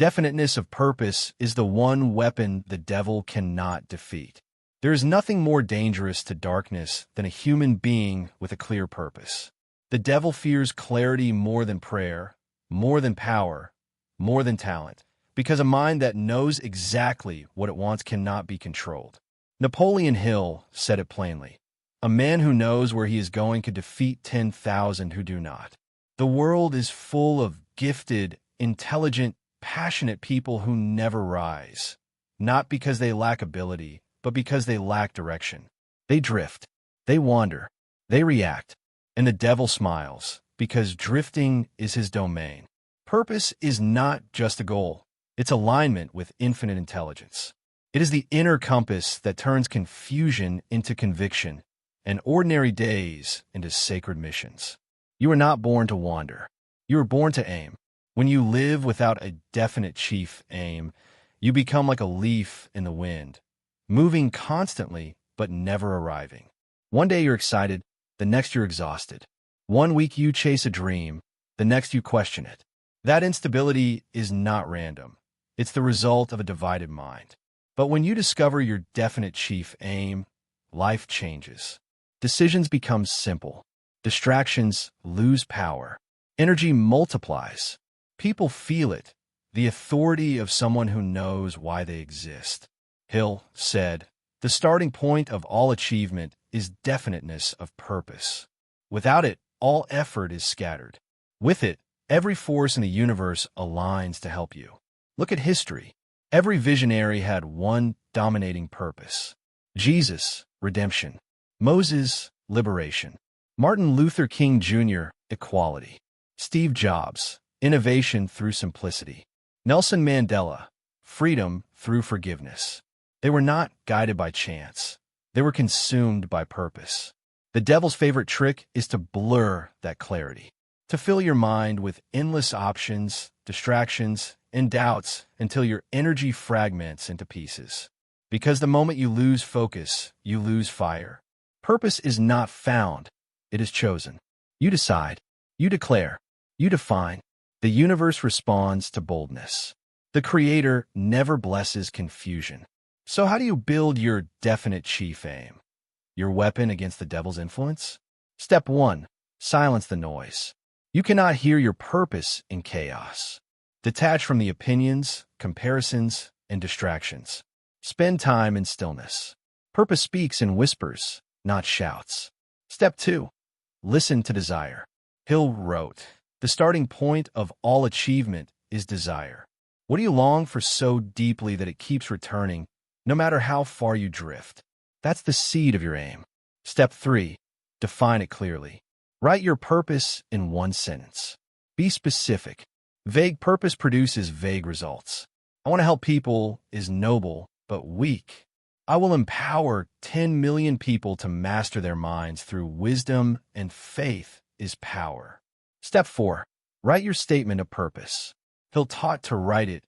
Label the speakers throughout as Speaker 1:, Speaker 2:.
Speaker 1: Definiteness of purpose is the one weapon the devil cannot defeat. There is nothing more dangerous to darkness than a human being with a clear purpose. The devil fears clarity more than prayer, more than power, more than talent, because a mind that knows exactly what it wants cannot be controlled. Napoleon Hill said it plainly. A man who knows where he is going could defeat 10,000 who do not. The world is full of gifted, intelligent, passionate people who never rise, not because they lack ability, but because they lack direction. They drift, they wander, they react, and the devil smiles, because drifting is his domain. Purpose is not just a goal, it's alignment with infinite intelligence. It is the inner compass that turns confusion into conviction, and ordinary days into sacred missions. You are not born to wander. You are born to aim. When you live without a definite chief aim, you become like a leaf in the wind, moving constantly but never arriving. One day you're excited, the next you're exhausted. One week you chase a dream, the next you question it. That instability is not random. It's the result of a divided mind. But when you discover your definite chief aim, life changes. Decisions become simple. Distractions lose power. Energy multiplies. People feel it, the authority of someone who knows why they exist. Hill said, "The starting point of all achievement is definiteness of purpose. Without it, all effort is scattered. With it, every force in the universe aligns to help you." Look at history. Every visionary had one dominating purpose. Jesus, redemption. Moses, liberation. Martin Luther King Jr., equality. Steve Jobs, innovation through simplicity. Nelson Mandela, freedom through forgiveness. They were not guided by chance. They were consumed by purpose. The devil's favorite trick is to blur that clarity, to fill your mind with endless options, distractions, and doubts until your energy fragments into pieces. Because the moment you lose focus, you lose fire. Purpose is not found, it is chosen. You decide, you declare, you define. The universe responds to boldness. The Creator never blesses confusion. So how do you build your definite chief aim? Your weapon against the devil's influence? Step 1. Silence the noise. You cannot hear your purpose in chaos. Detach from the opinions, comparisons, and distractions. Spend time in stillness. Purpose speaks in whispers, not shouts. Step 2. Listen to desire. Hill wrote, "The starting point of all achievement is desire." What do you long for so deeply that it keeps returning, no matter how far you drift? That's the seed of your aim. Step 3. Define it clearly. Write your purpose in one sentence. Be specific. Vague purpose produces vague results. "I want to help people" is noble, but weak. "I will empower 10 million people to master their minds through wisdom and faith" is power. Step 4. Write your statement of purpose. Hill taught to write it,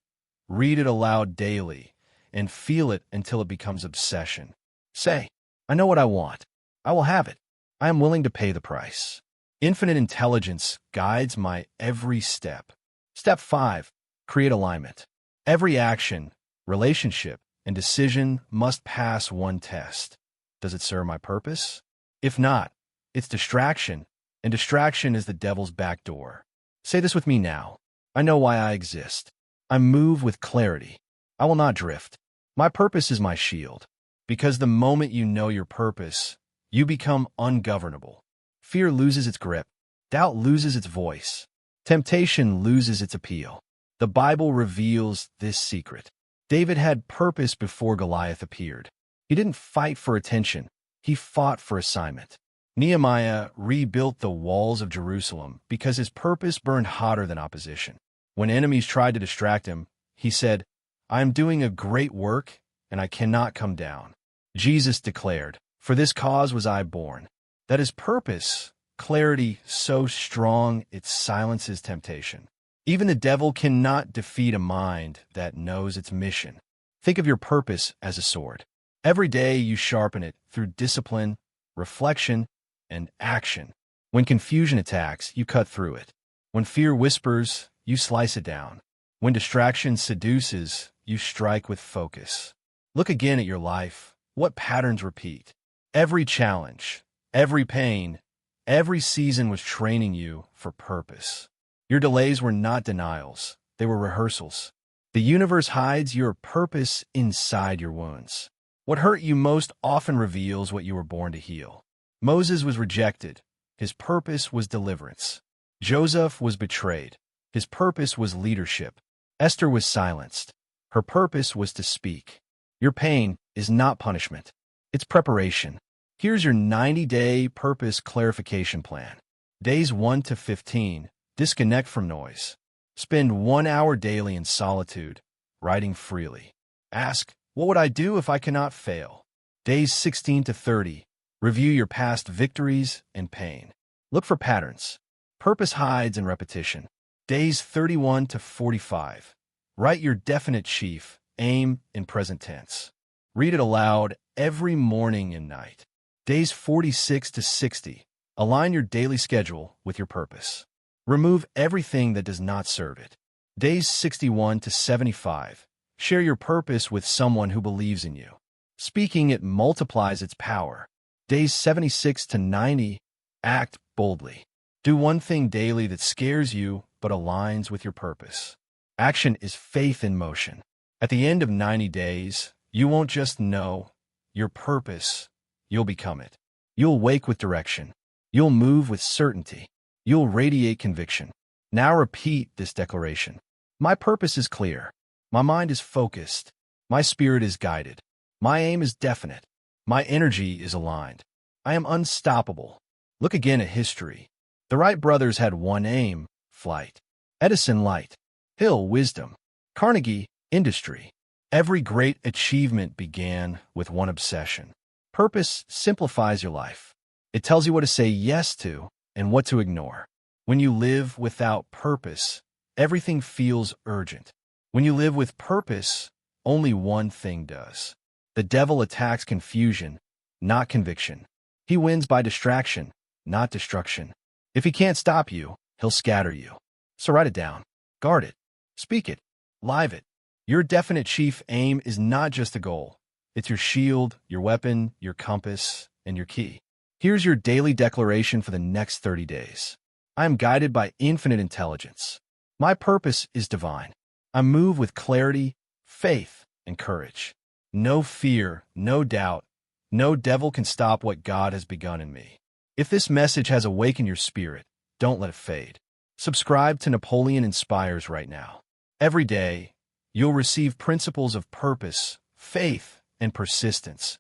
Speaker 1: read it aloud daily, and feel it until it becomes obsession. Say, "I know what I want. I will have it. I am willing to pay the price." Infinite intelligence guides my every step. Step 5. Create alignment. Every action, relationship, and decision must pass one test. Does it serve my purpose? If not, it's distraction, and distraction is the devil's back door. Say this with me now. I know why I exist. I move with clarity. I will not drift. My purpose is my shield. Because the moment you know your purpose, you become ungovernable. Fear loses its grip. Doubt loses its voice. Temptation loses its appeal. The Bible reveals this secret. David had purpose before Goliath appeared. He didn't fight for attention. He fought for assignment. Nehemiah rebuilt the walls of Jerusalem because his purpose burned hotter than opposition. When enemies tried to distract him, he said, "I am doing a great work, and I cannot come down." Jesus declared, "For this cause was I born." That is purpose, clarity so strong it silences temptation. Even the devil cannot defeat a mind that knows its mission. Think of your purpose as a sword. Every day you sharpen it through discipline, reflection, and action. When confusion attacks, you cut through it. When fear whispers, you slice it down. When distraction seduces, you strike with focus. Look again at your life. What patterns repeat? Every challenge, every pain, every season was training you for purpose. Your delays were not denials. They were rehearsals. The universe hides your purpose inside your wounds. What hurt you most often reveals what you were born to heal. Moses was rejected. His purpose was deliverance. Joseph was betrayed. His purpose was leadership. Esther was silenced. Her purpose was to speak. Your pain is not punishment. It's preparation. Here's your 90-day purpose clarification plan. Days 1 to 15. Disconnect from noise. Spend 1 hour daily in solitude, writing freely. Ask, what would I do if I cannot fail? Days 16 to 30. Review your past victories and pain. Look for patterns. Purpose hides in repetition. Days 31 to 45. Write your definite chief, aim in present tense. Read it aloud every morning and night. Days 46 to 60. Align your daily schedule with your purpose. Remove everything that does not serve it. Days 61 to 75. Share your purpose with someone who believes in you. Speaking it multiplies its power. Days 76 to 90. Act boldly. Do one thing daily that scares you but aligns with your purpose. Action is faith in motion. At the end of 90 days, you won't just know your purpose, you'll become it. You'll wake with direction. You'll move with certainty. You'll radiate conviction. Now repeat this declaration. My purpose is clear. My mind is focused. My spirit is guided. My aim is definite. My energy is aligned. I am unstoppable. Look again at history. The Wright brothers had one aim, flight. Edison, light. Hill, wisdom. Carnegie, industry. Every great achievement began with one obsession. Purpose simplifies your life. It tells you what to say yes to and what to ignore. When you live without purpose, everything feels urgent. When you live with purpose, only one thing does. The devil attacks confusion, not conviction. He wins by distraction, not destruction. If he can't stop you, he'll scatter you. So write it down. Guard it. Speak it. Live it. Your definite chief aim is not just a goal. It's your shield, your weapon, your compass, and your key. Here's your daily declaration for the next 30 days. I am guided by infinite intelligence. My purpose is divine. I move with clarity, faith, and courage. No fear, no doubt, no devil can stop what God has begun in me. If this message has awakened your spirit, don't let it fade. Subscribe to Napoleon Inspires right now. Every day, you'll receive principles of purpose, faith, and persistence.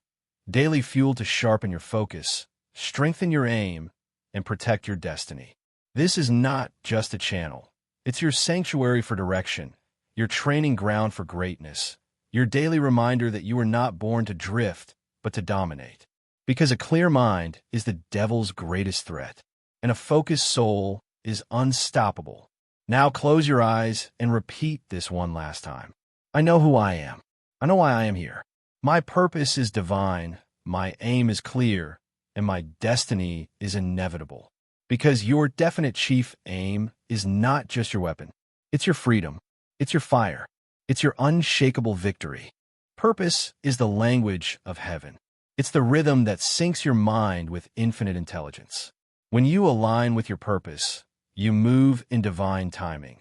Speaker 1: Daily fuel to sharpen your focus, strengthen your aim, and protect your destiny. This is not just a channel. It's your sanctuary for direction, your training ground for greatness, your daily reminder that you were not born to drift, but to dominate. Because a clear mind is the devil's greatest threat, and a focused soul is unstoppable. Now close your eyes and repeat this one last time. I know who I am. I know why I am here. My purpose is divine, my aim is clear, and my destiny is inevitable. Because your definite chief aim is not just your weapon. It's your freedom. It's your fire. It's your unshakable victory. Purpose is the language of heaven. It's the rhythm that syncs your mind with infinite intelligence. When you align with your purpose, you move in divine timing.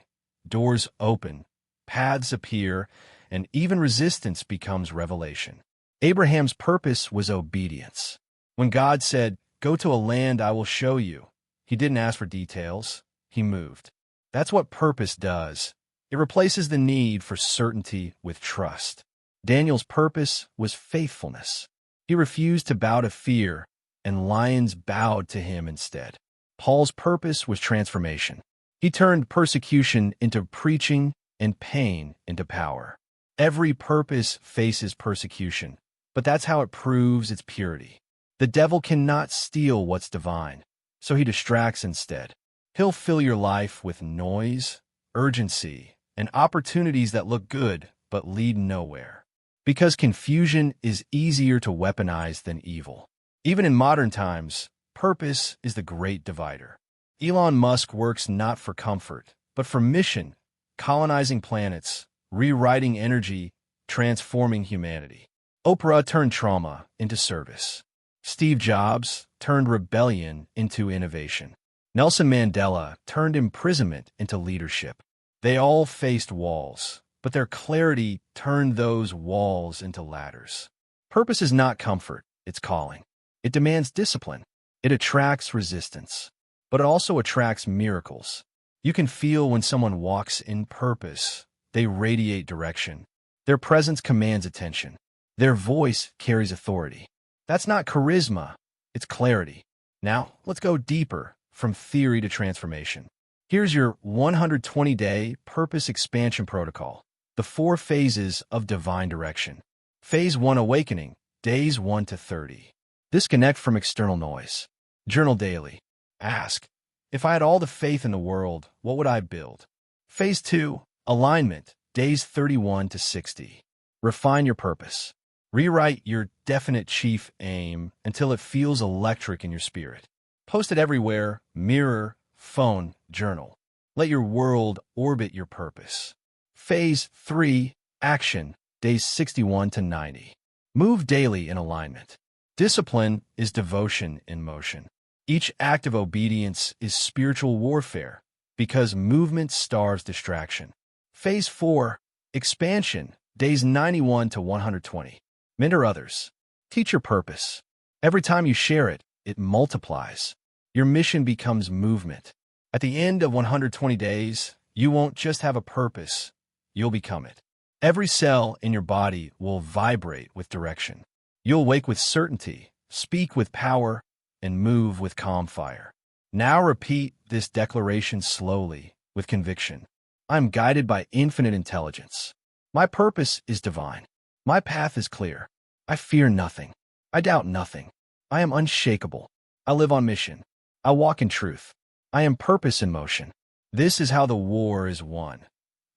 Speaker 1: Doors open, paths appear, and even resistance becomes revelation. Abraham's purpose was obedience. When God said, "Go to a land I will show you," he didn't ask for details, he moved. That's what purpose does. It replaces the need for certainty with trust. Daniel's purpose was faithfulness. He refused to bow to fear, and lions bowed to him instead. Paul's purpose was transformation. He turned persecution into preaching and pain into power. Every purpose faces persecution, but that's how it proves its purity. The devil cannot steal what's divine, so he distracts instead. He'll fill your life with noise, urgency, and opportunities that look good but lead nowhere. Because confusion is easier to weaponize than evil. Even in modern times, purpose is the great divider. Elon Musk works not for comfort, but for mission, colonizing planets, rewriting energy, transforming humanity. Oprah turned trauma into service. Steve Jobs turned rebellion into innovation. Nelson Mandela turned imprisonment into leadership. They all faced walls, but their clarity turned those walls into ladders. Purpose is not comfort, it's calling. It demands discipline. It attracts resistance, but it also attracts miracles. You can feel when someone walks in purpose. They radiate direction. Their presence commands attention. Their voice carries authority. That's not charisma, it's clarity. Now, let's go deeper, from theory to transformation. Here's your 120-day purpose expansion protocol, the 4 phases of divine direction. Phase 1, awakening, days 1 to 30. Disconnect from external noise. Journal daily. Ask, if I had all the faith in the world, what would I build? Phase 2, alignment, days 31 to 60. Refine your purpose. Rewrite your definite chief aim until it feels electric in your spirit. Post it everywhere, mirror, phone, journal. Let your world orbit your purpose. Phase 3, action, days 61 to 90. Move daily in alignment. Discipline is devotion in motion. Each act of obedience is spiritual warfare because movement starves distraction. Phase 4, expansion, days 91 to 120. Mentor others. Teach your purpose. Every time you share it, it multiplies. Your mission becomes movement. At the end of 120 days, you won't just have a purpose, you'll become it. Every cell in your body will vibrate with direction. You'll wake with certainty, speak with power, and move with calm fire. Now repeat this declaration slowly, with conviction. I'm guided by infinite intelligence. My purpose is divine. My path is clear. I fear nothing. I doubt nothing. I am unshakable. I live on mission. I walk in truth. I am purpose in motion. This is how the war is won.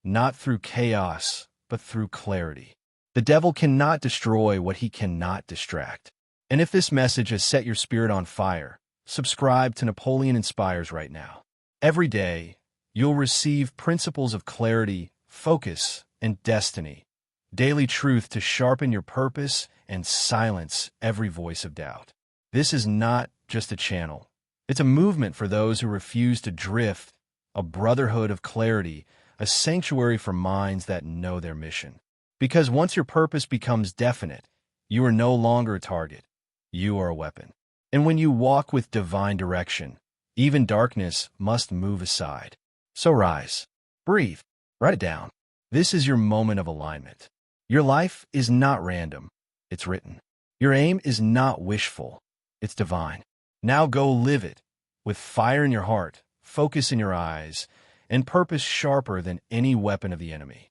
Speaker 1: Not through chaos, but through clarity. The devil cannot destroy what he cannot distract. And if this message has set your spirit on fire, subscribe to Napoleon Inspires right now. Every day, you'll receive principles of clarity, focus, and destiny. Daily truth to sharpen your purpose and silence every voice of doubt. This is not just a channel. It's a movement for those who refuse to drift, a brotherhood of clarity, a sanctuary for minds that know their mission. Because once your purpose becomes definite, you are no longer a target. You are a weapon. And when you walk with divine direction, even darkness must move aside. So rise, breathe, write it down. This is your moment of alignment. Your life is not random, it's written. Your aim is not wishful, it's divine. Now go live it, with fire in your heart, focus in your eyes, and purpose sharper than any weapon of the enemy.